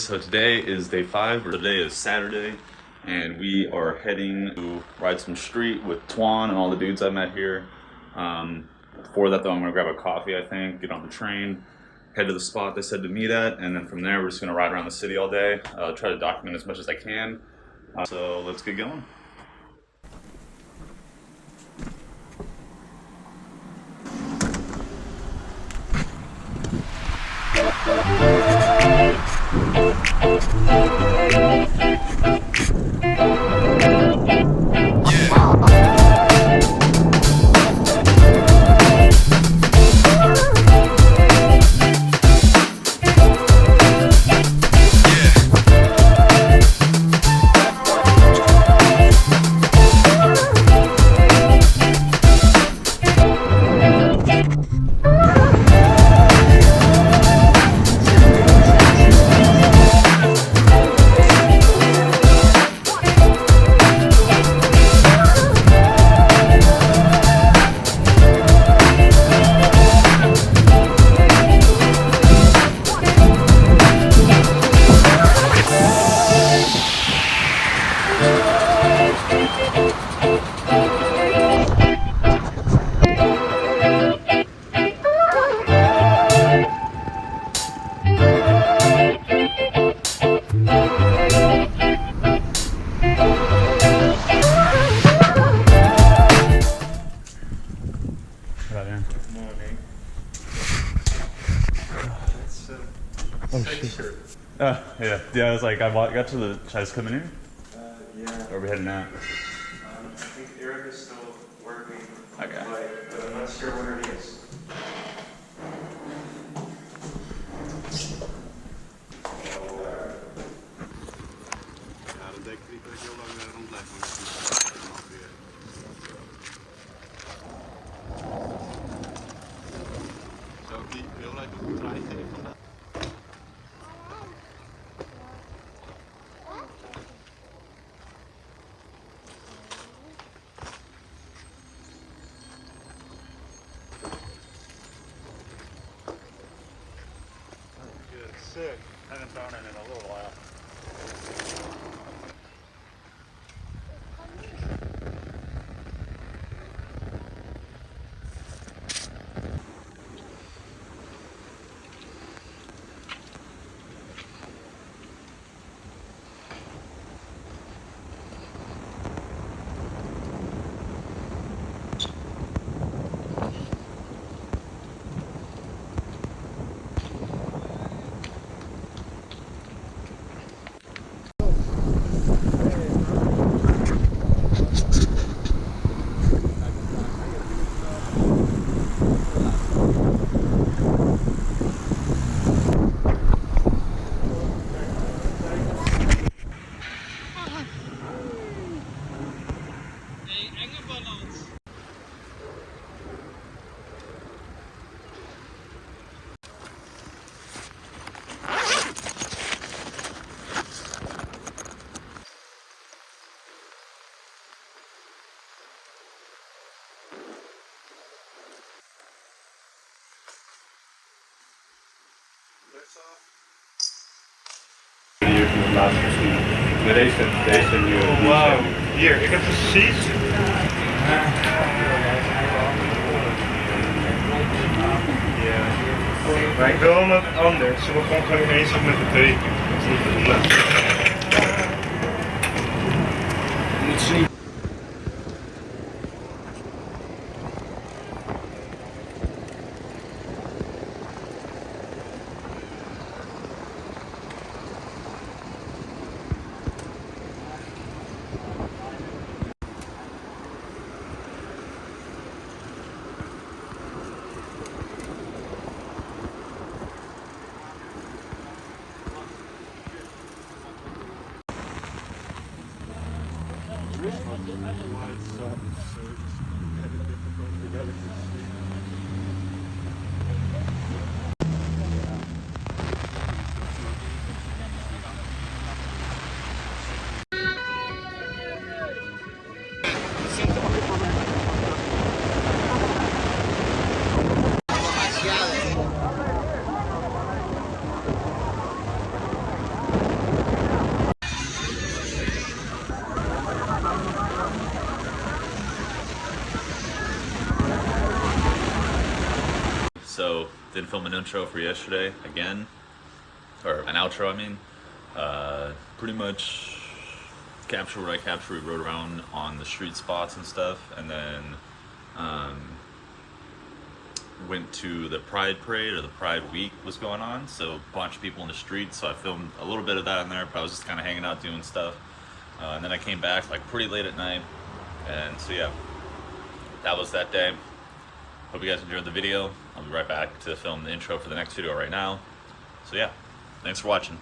boys, so today is day 5, or today is Saturday, and we are heading to ride some street with Twan and all the dudes I met here. Before that though, I'm gonna grab a coffee, I think, get on the train, head to the spot they said to meet at, and then from there we're just gonna ride around the city all day, try to document as much as I can. So let's get going. Yeah, I was like, got to the, should I just come in here? Yeah. Or are we heading out? I think Eric is still working. Okay. But I'm not sure where it is. Ja, dan denk ik niet dat ik heel lang rond blijf hangen. Zou ik die heel leuk op een draai geven? Good, sick. I haven't thrown it in a little while. Hier van de laatste gezien. Met deze nieuwe. Wauw, hier, ik heb precies. Ja. Maar ik wil hem ook anders. Ze begon gewoon ineens op met de teken. Dat is niet goed. Moet zien. So didn't film an intro for yesterday again, or an outro I mean. Pretty much captured what I captured. We rode around on the street spots and stuff, and then went to the Pride Parade, or the Pride Week was going on, so a bunch of people in the streets, so I filmed a little bit of that in there, but I was just kind of hanging out doing stuff. And then I came back like pretty late at night, and so yeah, that was that day. Hope you guys enjoyed the video. I'll be right back to film the intro for the next video right now. So yeah, thanks for watching.